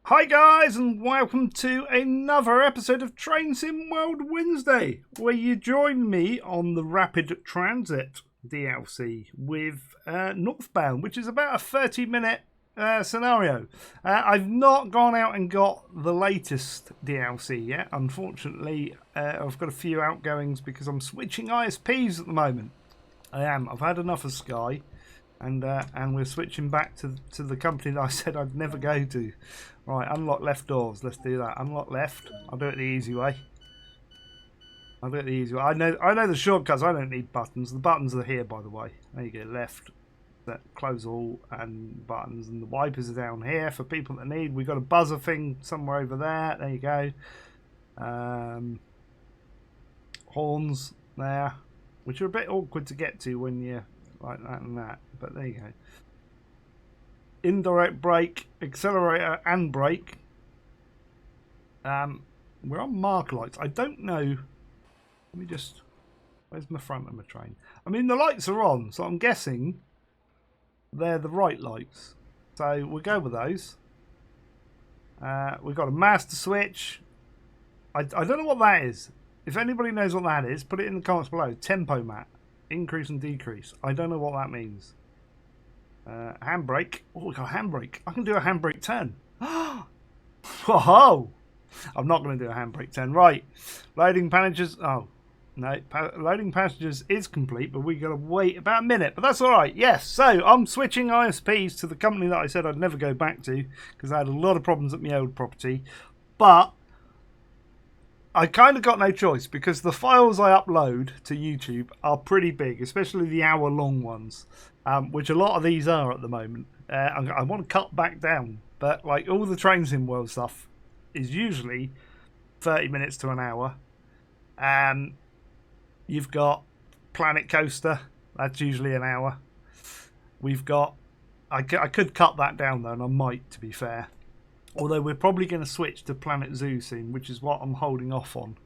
Hi guys, and welcome to another episode of Train Sim World Wednesday, where you join me on the Rapid Transit DLC with Northbound, which is about a 30-minute scenario. I've not gone out and got the latest DLC yet. Unfortunately, I've got a few outgoings because I'm switching ISPs at the moment. I've had enough of Sky. And we're switching back to the company that I said I'd never go to. Right, unlock left doors. Let's do that. Unlock left. I'll do it the easy way. I know the shortcuts. I don't need buttons. The buttons are here, by the way. There you go. Left. Close all and buttons. And the wipers are down here for people that need. We've got a buzzer thing somewhere over there. There you go. Horns there, which are a bit awkward to get to when you're like that and that, but there you go. Indirect brake, accelerator and brake. We're on mark lights. I don't know. Let me just, where's my front of my train? I mean, the lights are on, so I'm guessing they're the right lights, so we'll go with those. We've got a master switch. I don't know what that is. If anybody knows what that is, put it in the comments below. Tempo mat. Increase and decrease. I don't know what that means. Handbrake. Oh, we got a handbrake. I can do a handbrake turn. Whoa! I'm not going to do a handbrake turn. Right. Loading passengers. Oh, no. Loading passengers is complete, but we got to wait about a minute. But that's all right. Yes. So I'm switching ISPs to the company that I said I'd never go back to because I had a lot of problems at my old property. But I kind of got no choice because the files I upload to YouTube are pretty big, especially the hour-long ones, which a lot of these are at the moment. I want to cut back down, but like all the Train Sim World stuff is usually 30 minutes to an hour. You've got Planet Coaster, that's usually an hour. We've got, I could cut that down though, and I might, to be fair. Although we're probably going to switch to Planet Zoo soon, which is what I'm holding off on.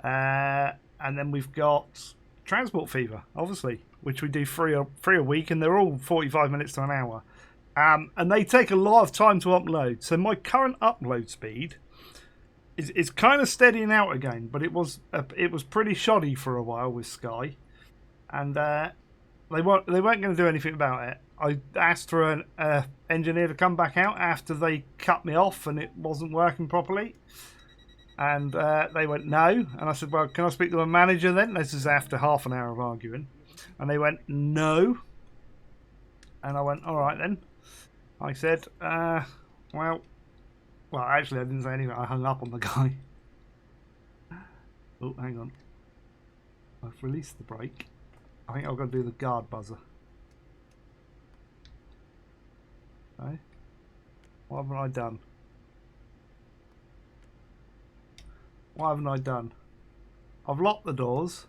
And then we've got Transport Fever, obviously, which we do three a week, and they're all 45 minutes to an hour. And they take a lot of time to upload. So my current upload speed is kind of steadying out again, but it was pretty shoddy for a while with Sky, and they weren't going to do anything about it. I asked for an engineer to come back out after they cut me off and it wasn't working properly. And they went, no. And I said, well, can I speak to a manager then? This is after half an hour of arguing. And they went, no. And I went, all right then. I said, well, actually I didn't say anything. I hung up on the guy. Oh, hang on. I've released the brake. I think I've got to do the guard buzzer. Okay. What haven't I done? What haven't I done? I've locked the doors.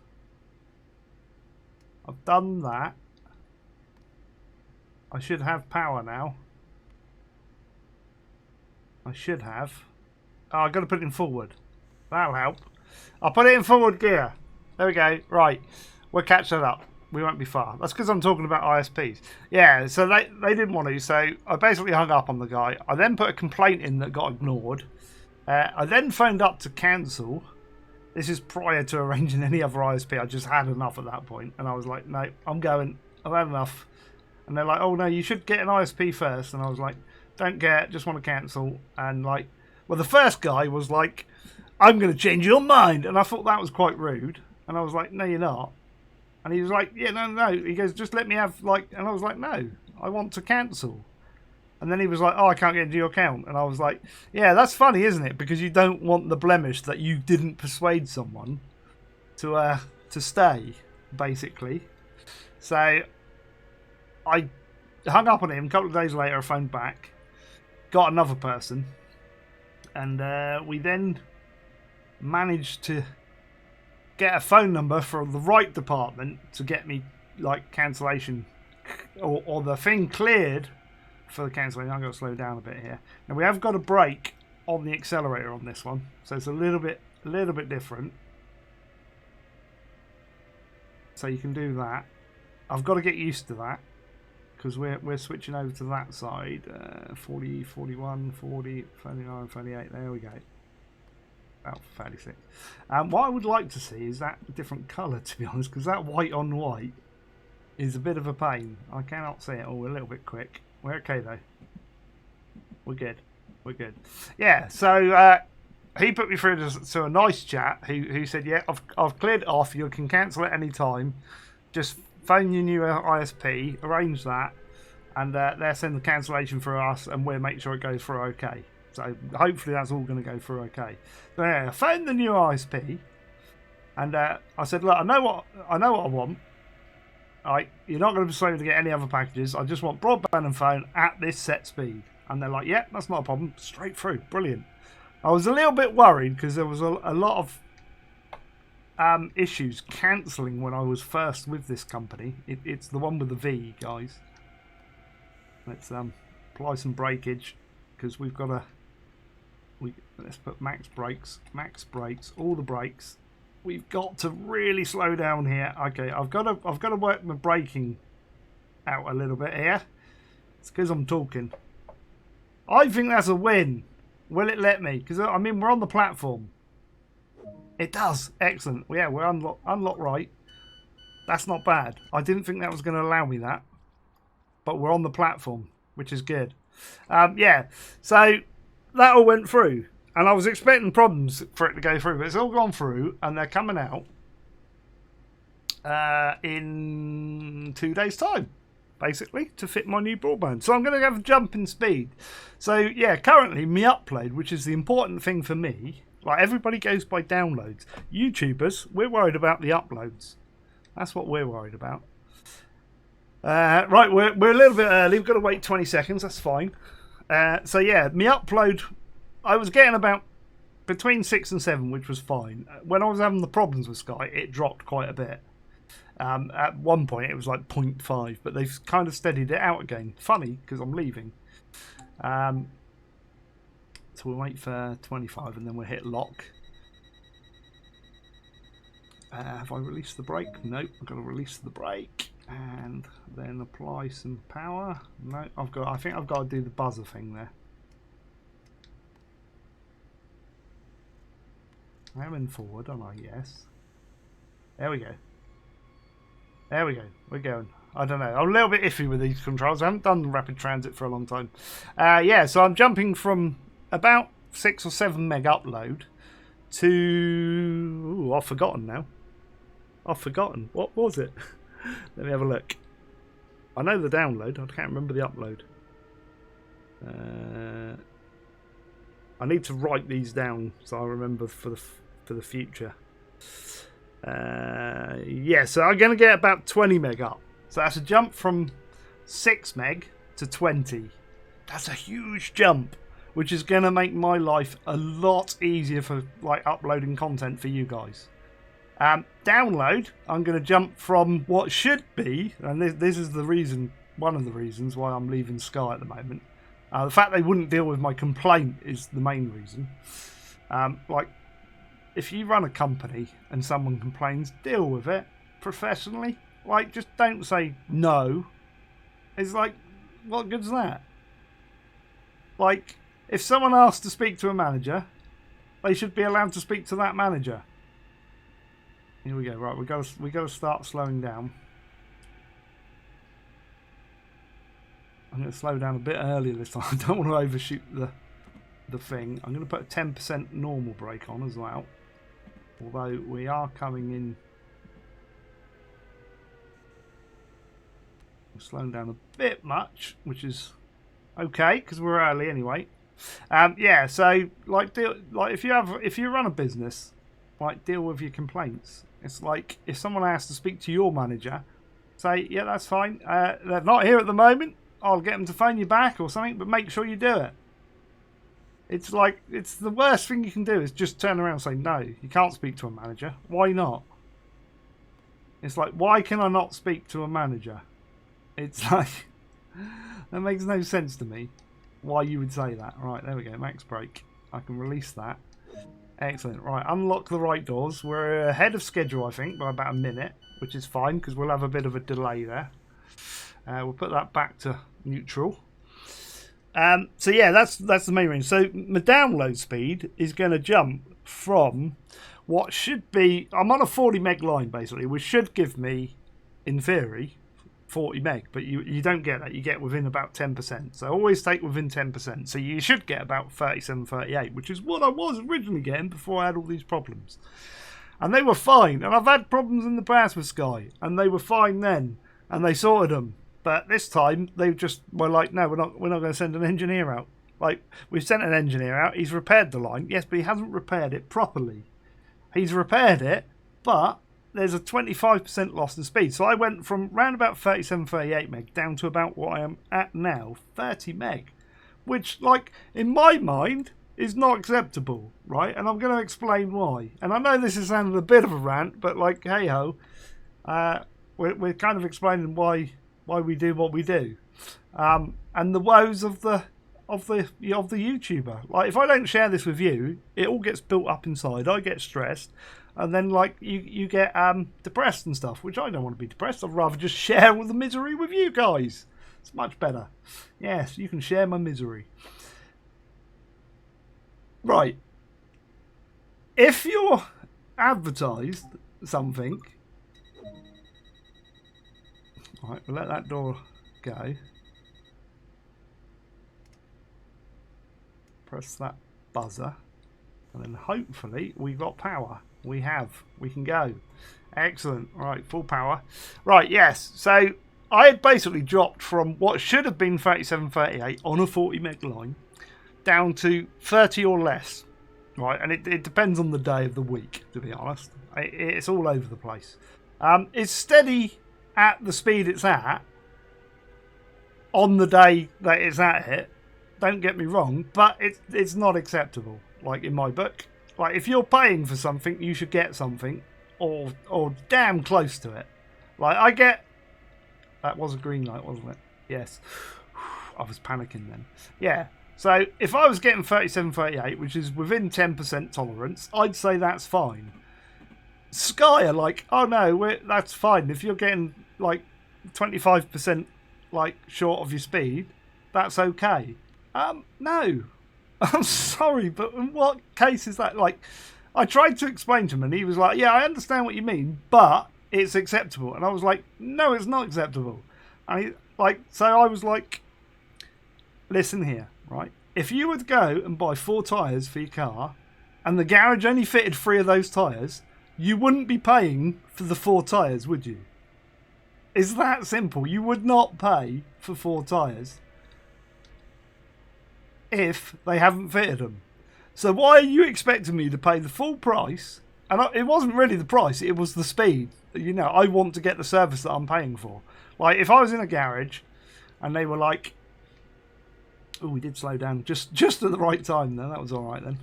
I've done that. I should have power now. I should have. Oh, I've got to put it in forward. That'll help. I'll put it in forward gear. There we go. Right. We'll catch that up. We won't be far. That's because I'm talking about ISPs. Yeah, so they didn't want to, so I basically hung up on the guy. I then put a complaint in that got ignored. I then phoned up to cancel. This is prior to arranging any other ISP. I just had enough at that point. And I was like, no, I'm going. I've had enough. And they're like, oh, no, you should get an ISP first. And I was like, don't care, just want to cancel. And like, well, the first guy was like, I'm going to change your mind. And I thought that was quite rude. And I was like, no, you're not. And he was like, yeah, no. He goes, just let me have, like, and I was like, no, I want to cancel. And then he was like, oh, I can't get into your account. And I was like, yeah, that's funny, isn't it? Because you don't want the blemish that you didn't persuade someone to stay, basically. So I hung up on him. A couple of days later, I phoned back, got another person. And we then managed to get a phone number from the right department to get me like cancellation or the thing cleared for the cancellation. I'm going to slow down a bit here. Now we have got a brake on the accelerator on this one, so it's a little bit different. So you can do that. I've got to get used to that. because we're switching over to that side. 40, 41, 40, 39, 38. There we go. About 36. What I would like to see is that different colour, to be honest, because that white on white is a bit of a pain. I cannot see it all. We're a little bit quick. We're okay though. We're good. We're good. Yeah. So he put me through to a nice chat who said, "Yeah, I've cleared it off. You can cancel at any time. Just phone your new ISP, arrange that, and they'll send the cancellation for us, and we'll make sure it goes through okay." So hopefully that's all going to go through okay. So yeah, I phoned the new ISP, and I said, "Look, I know what I want. Right, you're not going to persuade me to get any other packages. I just want broadband and phone at this set speed." And they're like, "Yeah, that's not a problem. Straight through. Brilliant." I was a little bit worried because there was a lot of issues cancelling when I was first with this company. It's the one with the V, guys. Let's apply some breakage because we've got to. Let's put max brakes, all the brakes. We've got to really slow down here. Okay, I've got to work my braking out a little bit here. It's because I'm talking. I think that's a win. Will it let me? Because I mean we're on the platform. It does. Excellent. Yeah, we're unlock right. That's not bad. I didn't think that was going to allow me that, but we're on the platform, which is good. Yeah. So that all went through. And I was expecting problems for it to go through, but it's all gone through, and they're coming out in 2 days' time, basically, to fit my new broadband. So I'm going to have a jump in speed. So, yeah, currently, my upload, which is the important thing for me, like everybody goes by downloads. YouTubers, we're worried about the uploads. That's what we're worried about. Right, we're a little bit early. We've got to wait 20 seconds. That's fine. So, yeah, my upload... I was getting about between 6 and 7, which was fine. When I was having the problems with Sky, it dropped quite a bit. At one point, it was like 0.5, but they've kind of steadied it out again. Funny, because I'm leaving. So we'll wait for 25, and then we'll hit lock. Have I released the brake? Nope, I've got to release the brake. And then apply some power. No, I think I've got to do the buzzer thing there. I'm in forward, aren't I? Yes. There we go. There we go. We're going. I don't know. I'm a little bit iffy with these controls. I haven't done rapid transit for a long time. Yeah, so I'm jumping from about 6 or 7 meg upload to... Ooh, I've forgotten now. I've forgotten. What was it? Let me have a look. I know the download. I can't remember the upload. I need to write these down so I remember for the future. Yeah, so I'm going to get about 20 meg up. So that's a jump from 6 meg to 20. That's a huge jump, which is going to make my life a lot easier for like uploading content for you guys. Download, I'm going to jump from what should be, and this is the reason, one of the reasons why I'm leaving Sky at the moment. The fact they wouldn't deal with my complaint is the main reason. Like, if you run a company and someone complains, deal with it professionally. Like, just don't say no. It's like, what good's that? Like, if someone asks to speak to a manager, they should be allowed to speak to that manager. Here we go. Right, we got to start slowing down. I'm going to slow down a bit earlier this time. I don't want to overshoot the thing. I'm going to put a 10% normal brake on as well. Although we are coming in. We're slowing down a bit much, which is okay because we're early anyway. Yeah, so like if you run a business, like deal with your complaints. It's like if someone asks to speak to your manager, say, yeah, that's fine. They're not here at the moment. I'll get them to phone you back or something, but make sure you do it. It's like, it's the worst thing you can do is just turn around and say, no, you can't speak to a manager. Why not? It's like, why can I not speak to a manager? It's like, that makes no sense to me. Why you would say that. Right, there we go, max brake. I can release that. Excellent. Right, unlock the right doors. We're ahead of schedule, I think, by about a minute, which is fine because we'll have a bit of a delay there. We'll put that back to neutral. So yeah, that's the main range. So my download speed is going to jump from what should be, I'm on a 40 meg line basically, which should give me, in theory, 40 meg, but you don't get that. You get within about 10%. So always take within 10%. So you should get about 37, 38, which is what I was originally getting before I had all these problems. And they were fine. And I've had problems in the past with Sky, and they were fine then, and they sorted them. But this time they just were like, no, we're not going to send an engineer out. Like, we've sent an engineer out. He's repaired the line, yes, but he hasn't repaired it properly. He's repaired it, but there's a 25% loss in speed. So I went from around about 37, 38 meg down to about what I am at now, 30 meg. Which, like, in my mind, is not acceptable, right? And I'm going to explain why. And I know this is sounding a bit of a rant, but, like, hey-ho, we're kind of explaining why we do what we do. And the woes of the YouTuber. Like, if I don't share this with you, it all gets built up inside. I get stressed, and then like you get depressed and stuff, which I don't want to be depressed. I'd rather just share with the misery with you guys. It's much better. Yes, you can share my misery. Right. If you're advertised something, all right, we'll let that door go. Press that buzzer, and then hopefully we've got power. We can go. Excellent. Right, full power. Right, yes. So I had basically dropped from what should have been 37, 38 on a 40 meg line down to 30 or less. Right, and it depends on the day of the week, to be honest. It's all over the place. It's steady at the speed it's at on the day that it's at it. Don't get me wrong, but it's not acceptable. Like, in my book, like, if you're paying for something, you should get something, or damn close to it. Like, that was a green light, wasn't it? Yes. I was panicking then. Yeah. So if I was getting 37, 38, which is within 10% tolerance, I'd say that's fine. Sky are like, oh no, that's fine. If you're getting like 25% like short of your speed, that's okay. No, I'm sorry, but in what case is that? Like, I tried to explain to him, and he was like, yeah, I understand what you mean, but it's acceptable. And I was like, no, it's not acceptable. And so I was like, listen here, right? If you would go and buy 4 tyres for your car, and the garage only fitted 3 of those tyres, you wouldn't be paying for the 4 tyres, would you? It's that simple. You would not pay for 4 tyres if they haven't fitted them. So why are you expecting me to pay the full price? And it wasn't really the price, it was the speed. You know, I want to get the service that I'm paying for. Like, if I was in a garage and they were like, oh, we did slow down just at the right time then, that was alright then.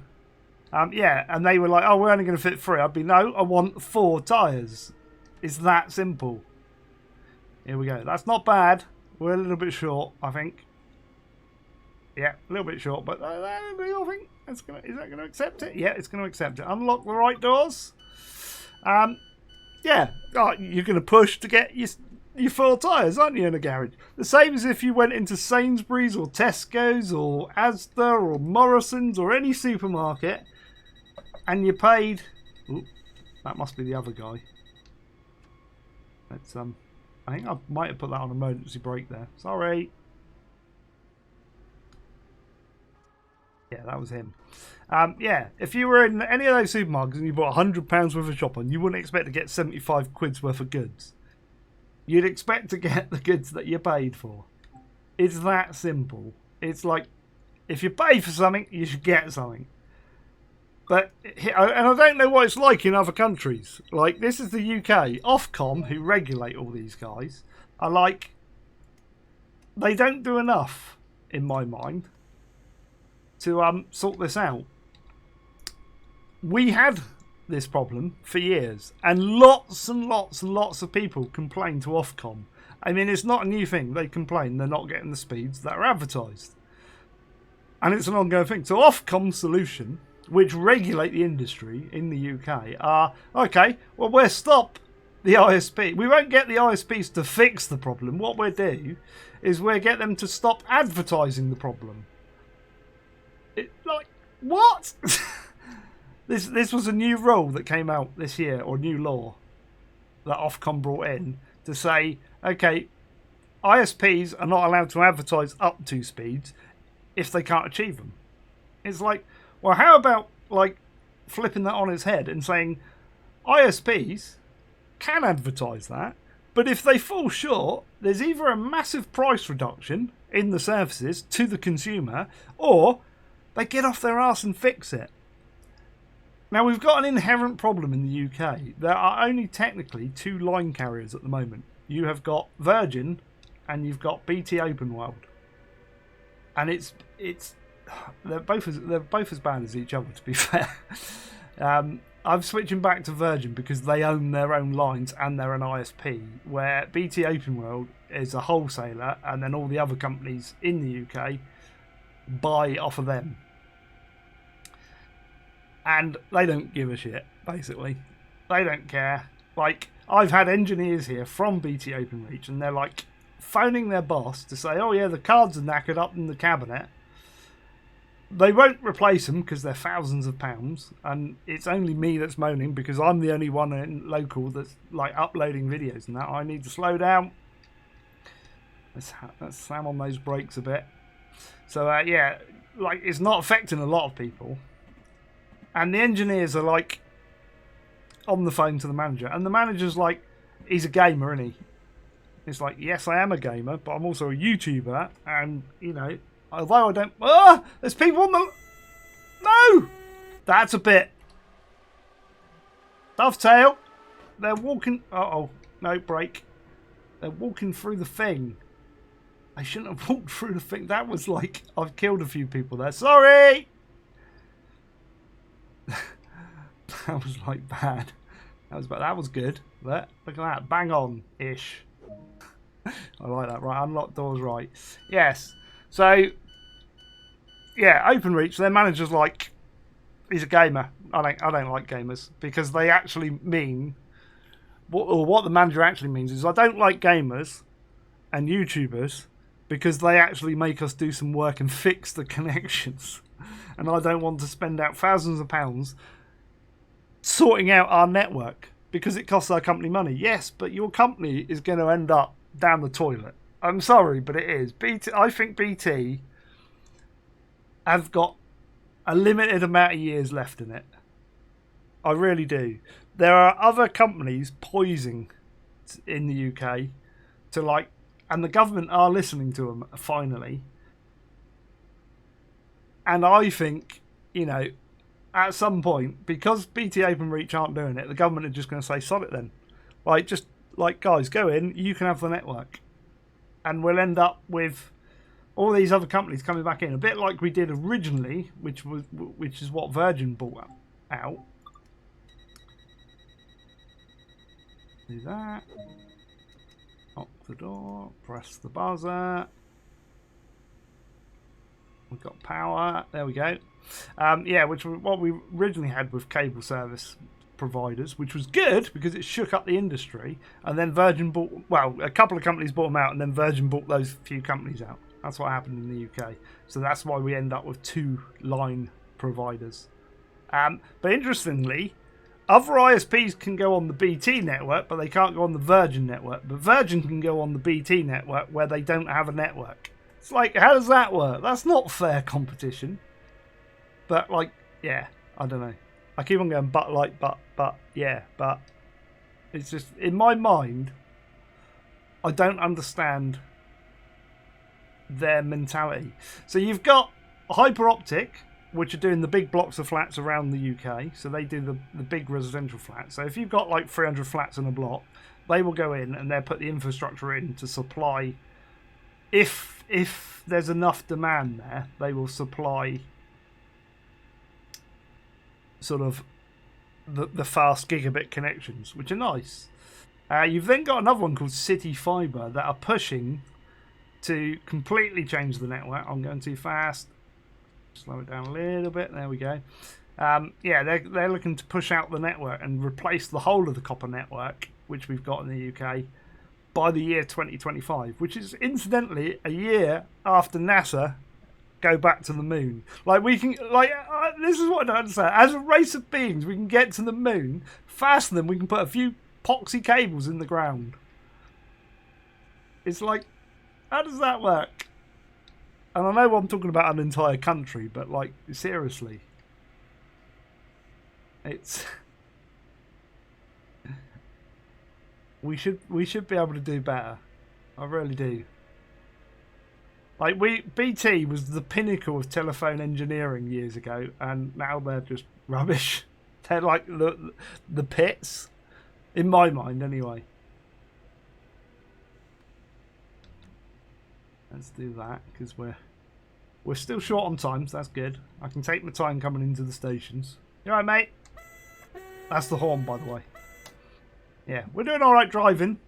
Yeah, and they were like, oh, we're only going to fit 3. I'd be, no, I want 4 tyres. It's that simple. Here we go. That's not bad. We're a little bit short, I think. Yeah, a little bit short, but I think is that going to accept it? Yeah, it's going to accept it. Unlock the right doors. Yeah, you're going to push to get your 4 tyres, aren't you, in a garage? The same as if you went into Sainsbury's or Tesco's or Asda or Morrison's or any supermarket and you paid... Ooh, that must be the other guy. Let's, I think I might have put that on emergency brake there. Sorry. Yeah, that was him. Yeah, if you were in any of those supermarkets and you bought £100 worth of shopping, you wouldn't expect to get 75 quid's worth of goods. You'd expect to get the goods that you paid for. It's that simple. It's like, if you pay for something, you should get something. But, and I don't know what it's like in other countries. Like, this is the UK. Ofcom, who regulate all these guys, are like, they don't do enough, in my mind, to sort this out. We had this problem for years, and lots and lots and lots of people complain to Ofcom. I mean, it's not a new thing. They complain they're not getting the speeds that are advertised. And it's an ongoing thing. So Ofcom's solution, which regulate the industry in the UK, are, okay, well, we'll stop the ISP. We won't get the ISPs to fix the problem. What we'll do is we'll get them to stop advertising the problem. Like, what? This was a new rule that came out this year, or new law that Ofcom brought in to say, okay, ISPs are not allowed to advertise up to speeds if they can't achieve them. It's like, well, how about like flipping that on its head and saying ISPs can advertise that, but if they fall short, there's either a massive price reduction in the services to the consumer, or they get off their arse and fix it. Now, we've got an inherent problem in the UK. There are only technically 2 line carriers at the moment. You have got Virgin and you've got BT Open World. And they're both as bad as each other, to be fair. I'm switching back to Virgin because they own their own lines and they're an ISP, where BT Open World is a wholesaler and then all the other companies in the UK buy off of them. And they don't give a shit, basically. They don't care. Like, I've had engineers here from BT Openreach and they're like phoning their boss to say, oh yeah, the cards are knackered up in the cabinet. They won't replace them because they're thousands of pounds, and it's only me that's moaning because I'm the only one in local that's like uploading videos and that. I need to slow down. Let's slam on those brakes a bit. So yeah, like, it's not affecting a lot of people, and the engineers are like on the phone to the manager, and the manager's like, he's a gamer, isn't he? It's like, yes, I am a gamer, but I'm also a YouTuber, and you know, although I don't... there's people on the... No! That's a bit... Dovetail! They're walking... Uh-oh. No, break. They're walking through the thing. I shouldn't have walked through the thing. That was like... I've killed a few people there. Sorry! That was like bad. That was good. Look at that. Bang on-ish. I like that. Right, unlock doors right. Yes. So... yeah, Openreach, their manager's like, he's a gamer. I don't like gamers because they actually mean, what the manager actually means is, I don't like gamers and YouTubers because they actually make us do some work and fix the connections. And I don't want to spend out thousands of pounds sorting out our network because it costs our company money. Yes, but your company is going to end up down the toilet. I'm sorry, but it is. I think BT have got a limited amount of years left in it. I really do. There are other companies poising in the UK to like, and the government are listening to them finally. And I think, you know, at some point, because BT Openreach aren't doing it, the government are just going to say, sod it then. Like, just like, guys, go in, you can have the network. And we'll end up with all these other companies coming back in, a bit like we did originally, which is what Virgin bought out. Do that. Lock the door. Press the buzzer. We've got power. There we go. Yeah, which was what we originally had with cable service providers, which was good because it shook up the industry. And then Virgin bought, well, a couple of companies bought them out, and then Virgin bought those few companies out. That's what happened in the UK. So that's why we end up with 2 line providers. But interestingly, other ISPs can go on the BT network, but they can't go on the Virgin network. But Virgin can go on the BT network where they don't have a network. It's like, how does that work? That's not fair competition. But like, yeah, I don't know. I keep on going, but, yeah, but. It's just, in my mind, I don't understand their mentality. So you've got Hyper Optic, which are doing the big blocks of flats around the UK. So they do the big residential flats. So if you've got like 300 flats in a block, they will go in and they'll put the infrastructure in to supply. If there's enough demand there, they will supply sort of the fast gigabit connections, which are nice. You've then got another one called City Fibre that are pushing to completely change the network. I'm going too fast. Slow it down a little bit. There we go. Yeah, they're looking to push out the network and replace the whole of the copper network which we've got in the UK, by the year 2025, which is incidentally a year after NASA go back to the moon. Like we can, this is what I don't understand. As a race of beings, we can get to the moon faster than we can put a few poxy cables in the ground. It's like, how does that work? And I know I'm talking about an entire country, but like seriously, it's we should be able to do better. I really do. Like BT was the pinnacle of telephone engineering years ago, and now they're just rubbish. They're like the pits, in my mind, anyway. Let's do that because we're still short on time, so that's good. I can take my time coming into the stations. You alright, mate? That's the horn, by the way. Yeah, we're doing all right driving.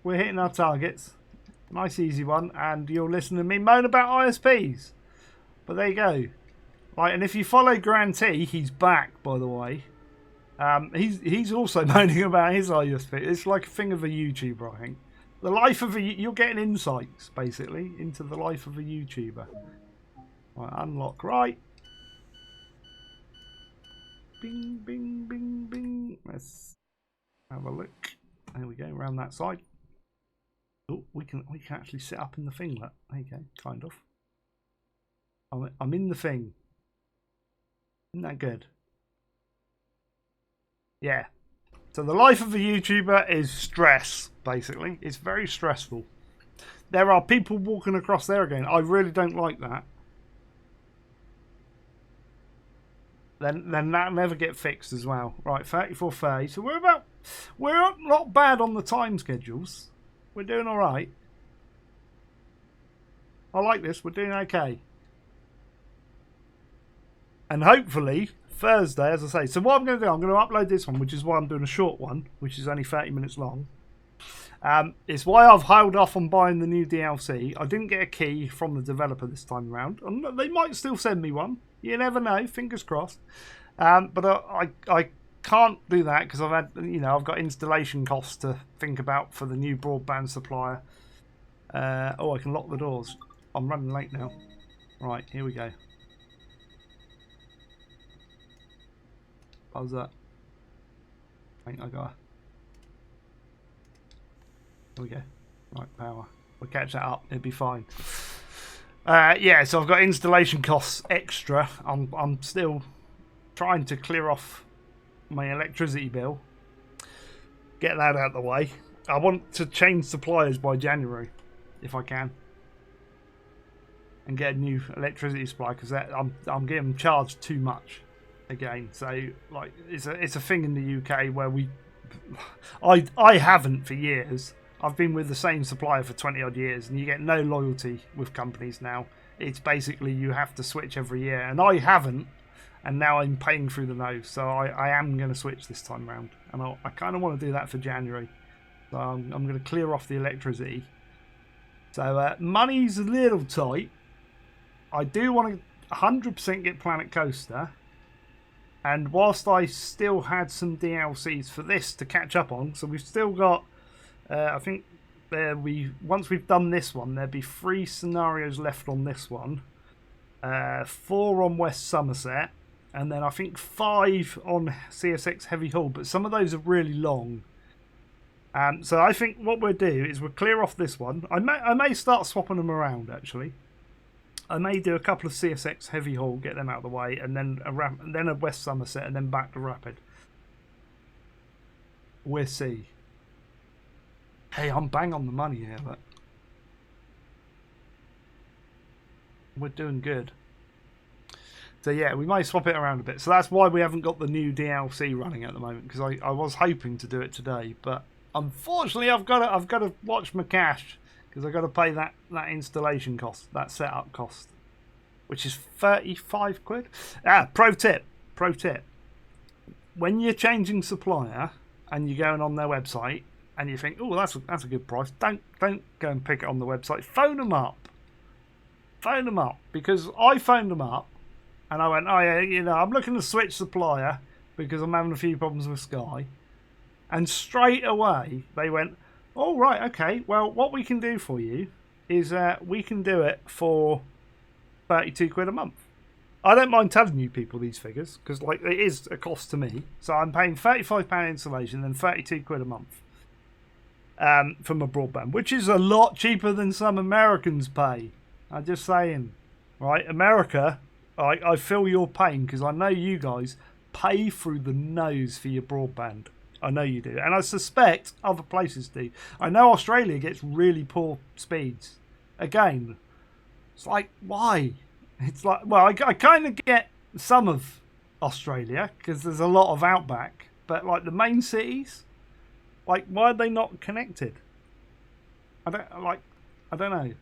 We're hitting our targets. Nice easy one, and you're listening to me moan about ISPs. But there you go. Right, and if you follow Grand T, he's back, by the way. He's also moaning about his ISP. It's like a thing of a YouTuber, I think. The life of you're getting insights, basically, into the life of a YouTuber. Right, unlock right. Bing, bing, bing, bing. Let's have a look. There we go, around that side. Oh, we can actually sit up in the thing. Look. There you go, kind of. I'm in the thing. Isn't that good? Yeah. So the life of a YouTuber is stress, basically. It's very stressful. There are people walking across there again. I really don't like that. Then that'll never get fixed as well. Right, 34:30. So we're not bad on the time schedules. We're doing all right. I like this. We're doing okay. And hopefully Thursday, as I say. So what I'm going to do, I'm going to upload this one, which is why I'm doing a short one, which is only 30 minutes long. It's why I've held off on buying the new DLC. I didn't get a key from the developer this time around. And they might still send me one. You never know. Fingers crossed. But I can't do that because I've got installation costs to think about for the new broadband supplier. I can lock the doors. I'm running late now. Right, here we go. How's that? I think I got. Here we go. Right, power. We'll catch that up. It'll be fine. Yeah, so I've got installation costs extra. I'm still trying to clear off my electricity bill. Get that out of the way. I want to change suppliers by January, if I can, and get a new electricity supply because I'm getting charged too much again. So like it's a thing in the UK where I haven't for years. I've been with the same supplier for 20 odd years, and you get no loyalty with companies now. It's basically you have to switch every year, and I haven't, and now I'm paying through the nose. So I am going to switch this time round, and I kind of want to do that for January. So I'm going to clear off the electricity. So money's a little tight. I do want to 100% get Planet Coaster, and whilst I still had some DLCs for this to catch up on, so we've still got. I think once we've done this one, there'll be 3 scenarios left on this one, 4 on West Somerset, and then I think 5 on CSX Heavy Haul. But some of those are really long. So I think what we'll do is we'll clear off this one. I may start swapping them around actually. I may do a couple of CSX Heavy Haul, get them out of the way, and then a West Somerset, and then back to Rapid. We'll see. Hey, I'm bang on the money here, but we're doing good. So yeah, we may swap it around a bit. So that's why we haven't got the new DLC running at the moment, because I was hoping to do it today, but unfortunately I've got to watch my cash because I've got to pay that installation cost, that setup cost, which is 35 quid. Pro tip. When you're changing supplier and you're going on their website, and you think, oh, that's a good price. Don't go and pick it on the website. Phone them up, because I phoned them up, and I went, oh yeah, I'm looking to switch supplier because I'm having a few problems with Sky, And straight away, they went, oh, right, okay, well, what we can do for you is we can do it for 32 quid a month. I don't mind telling you people these figures, because like it is a cost to me. So I'm paying £35 installation and 32 quid a month for my broadband, which is a lot cheaper than some Americans pay. I'm just saying, right? America, I feel your pain, because I know you guys pay through the nose for your broadband. I know you do, and I suspect other places do. I know Australia gets really poor speeds. Again, it's like, why? It's like, well, I kind of get some of Australia because there's a lot of outback, but like the main cities, like why are they not connected? I don't know.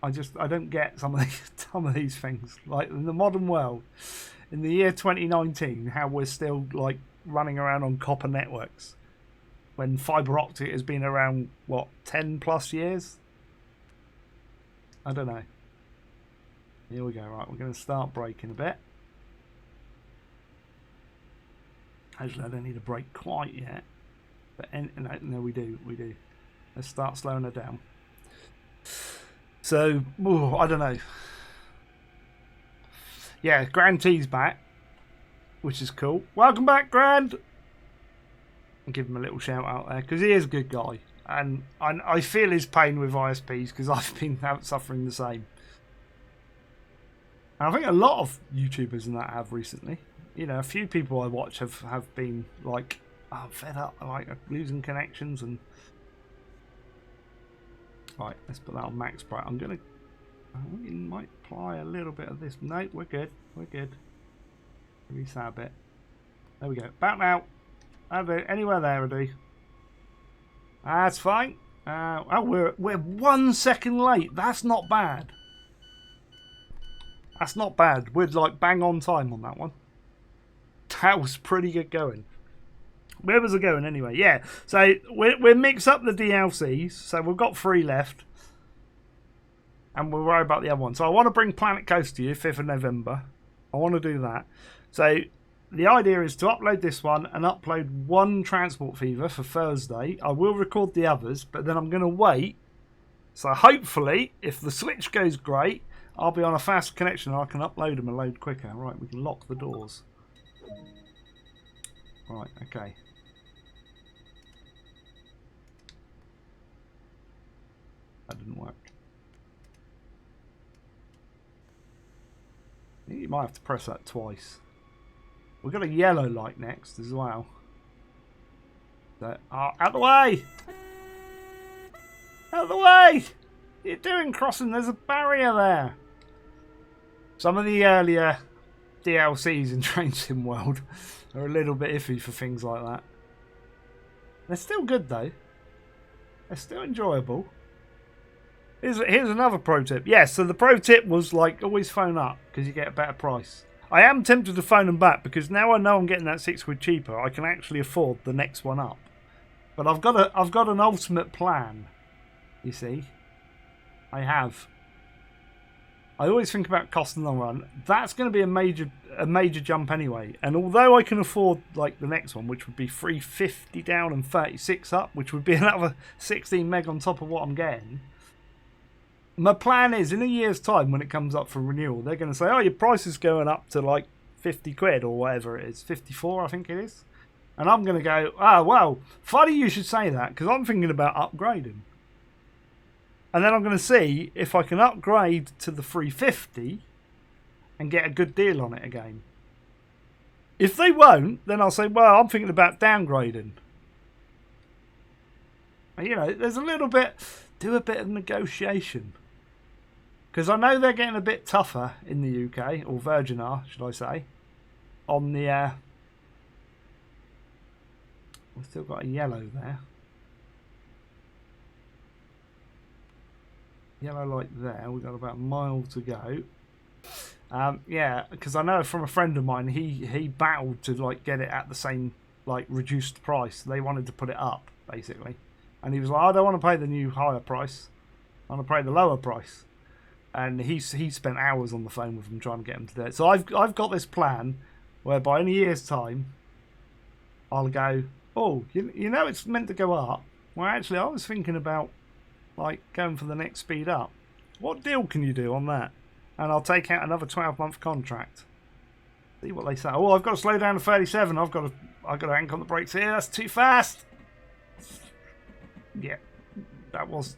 I don't get some of these things. Like in the modern world, in the year 2019, how we're still like running around on copper networks when fibre optic has been around, what, 10 plus years? I don't know. Here we go. Right, we're going to start braking a bit. Actually, I don't need a brake quite yet. But no, we do. Let's start slowing her down. So, I don't know. Yeah, Grand T's back, which is cool. Welcome back, Grand. I'll give him a little shout out there because he is a good guy, and I feel his pain with ISPs because I've been suffering the same. And I think a lot of YouTubers and that have recently. You know, a few people I watch have been like, oh, I'm fed up, like losing connections and. Right, let's put that on max bright. I might apply a little bit of this. No, we're good. Release that a bit. There we go. Back now. Anywhere there, I do. That's fine. Oh, we're 1 second late. That's not bad. That's not bad. We're like bang on time on that one. That was pretty good going. Where was it going anyway? Yeah, so we'll mix up the DLCs. So we've got 3 left. And we'll worry about the other one. So I want to bring Planet Coast to you, 5th of November. I want to do that. So the idea is to upload this one and upload one Transport Fever for Thursday. I will record the others, but then I'm going to wait. So hopefully, if the Switch goes great, I'll be on a fast connection and I can upload them a load quicker. Right, we can lock the doors. Right, okay. That didn't work. I think you might have to press that twice. We've got a yellow light next as well. So, out the way! Out of the way! What are you doing, crossing? There's a barrier there. Some of the earlier DLCs in Train Sim World are a little bit iffy for things like that. They're still good though. They're still enjoyable. Here's another pro tip. Yeah, so the pro tip was like always phone up because you get a better price. I am tempted to phone them back because now I know I'm getting that £6 cheaper. I can actually afford the next one up. But I've got an ultimate plan. You see, I have. I always think about cost in the long run. That's going to be a major jump anyway. And although I can afford like the next one, which would be 350 down and 36 up, which would be another 16 meg on top of what I'm getting. My plan is in a year's time when it comes up for renewal, they're going to say, oh, your price is going up to like 50 quid or whatever it is. 54, I think it is. And I'm going to go, oh, well, funny you should say that because I'm thinking about upgrading. And then I'm going to see if I can upgrade to the 350 and get a good deal on it again. If they won't, then I'll say, well, I'm thinking about downgrading. And, you know, there's a little bit, do a bit of negotiation. Because I know they're getting a bit tougher in the UK, or Virgin are, should I say, on the... we've still got a yellow there. Yellow light there. We've got about a mile to go. Yeah, because I know from a friend of mine, he battled to like get it at the same like reduced price. They wanted to put it up basically, and he was like, I don't want to pay the new higher price. I want to pay the lower price. And he spent hours on the phone with them trying to get him to do it. So I've got this plan whereby in a year's time, I'll go, oh, you know it's meant to go up. Well, actually, I was thinking about like going for the next speed up. What deal can you do on that? And I'll take out another 12-month contract. See what they say. Oh, I've got to slow down to 37. I've got to anchor on the brakes here. That's too fast. Yeah, that was.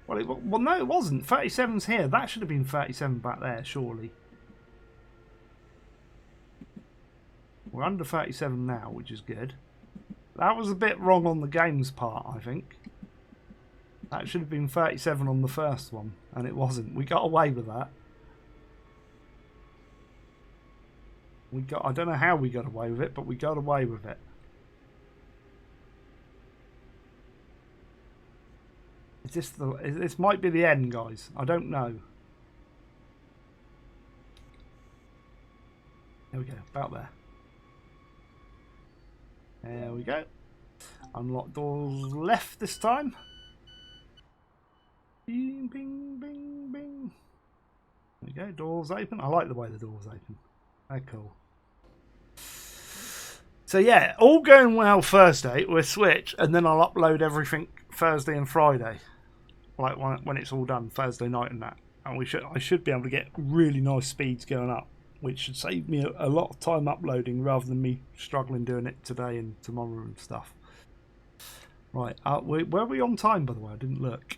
Well, no, it wasn't. 37's here. That should have been 37 back there, surely. We're under 37 now, which is good. That was a bit wrong on the game's part, I think. That should have been 37 on the first one, and it wasn't. We got away with that. I don't know how we got away with it, but we got away with it. This might be the end, guys. I don't know. There we go, about there. There we go. Unlock doors left this time. Bing, bing, bing, bing. There we go, doors open. I like the way the doors open. They're cool. So yeah, all going well Thursday. We'll switch, and then I'll upload everything Thursday and Friday. Like when it's all done, Thursday night and that. And I should be able to get really nice speeds going up, which should save me a lot of time uploading rather than me struggling doing it today and tomorrow and stuff. Right, were we on time, by the way? I didn't look.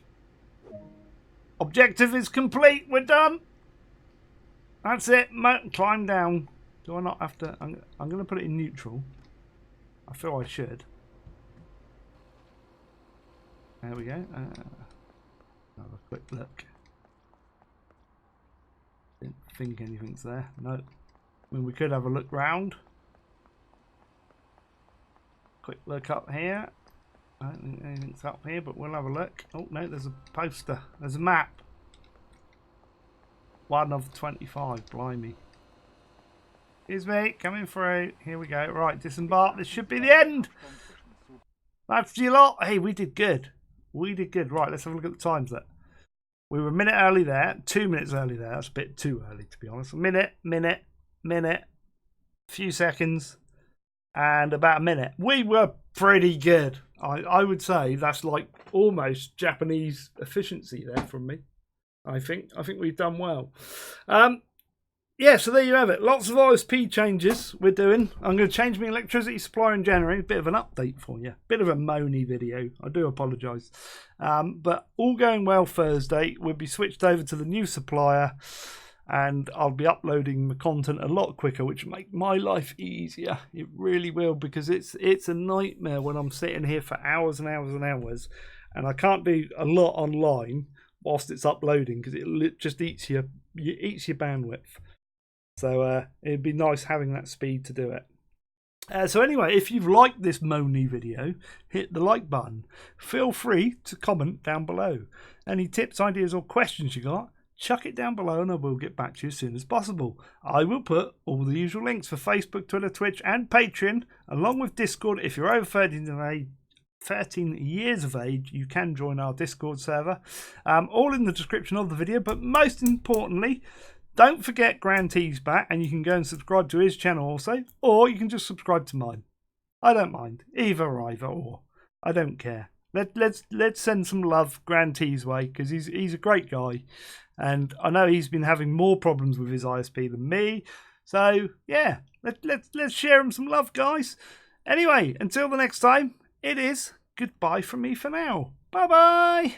Objective is complete. We're done. That's it. Climb down. Do I not have to? I'm going to put it in neutral. I feel I should. There we go. Have a quick look. Didn't think anything's there. No. I mean, we could have a look round. Quick look up here. I don't think anything's up here, but we'll have a look. Oh no, there's a poster. There's a map. 1 of 25. Blimey. Excuse me, coming through. Here we go. Right, disembark. This should be the end. That's your lot. Hey, we did good. We did good. Right, let's have a look at the times there. We were a minute early there, 2 minutes early there. That's a bit too early, to be honest. A minute, few seconds, and about a minute. We were pretty good. I would say that's like almost Japanese efficiency there from me. I think we've done well. Yeah, so there you have it. Lots of ISP changes we're doing. I'm going to change my electricity supplier in January. A bit of an update for you. Bit of a moany video. I do apologise. But all going well Thursday. We'll be switched over to the new supplier. And I'll be uploading the content a lot quicker, which will make my life easier. It really will, because it's a nightmare when I'm sitting here for hours and hours and hours. And I can't do a lot online whilst it's uploading, because it just eats your bandwidth. So it'd be nice having that speed to do it. So anyway, if you've liked this moany video, hit the like button. Feel free to comment down below. Any tips, ideas or questions you got, chuck it down below and I will get back to you as soon as possible. I will put all the usual links for Facebook, Twitter, Twitch and Patreon, along with Discord. If you're over 13 years of age, you can join our Discord server. All in the description of the video, but most importantly, don't forget Grand T's back, and you can go and subscribe to his channel also, or you can just subscribe to mine. I don't mind. Either or. I don't care. Let's send some love Grand T's way, because he's a great guy. And I know he's been having more problems with his ISP than me. So, yeah, let's share him some love, guys. Anyway, until the next time, it is goodbye from me for now. Bye-bye.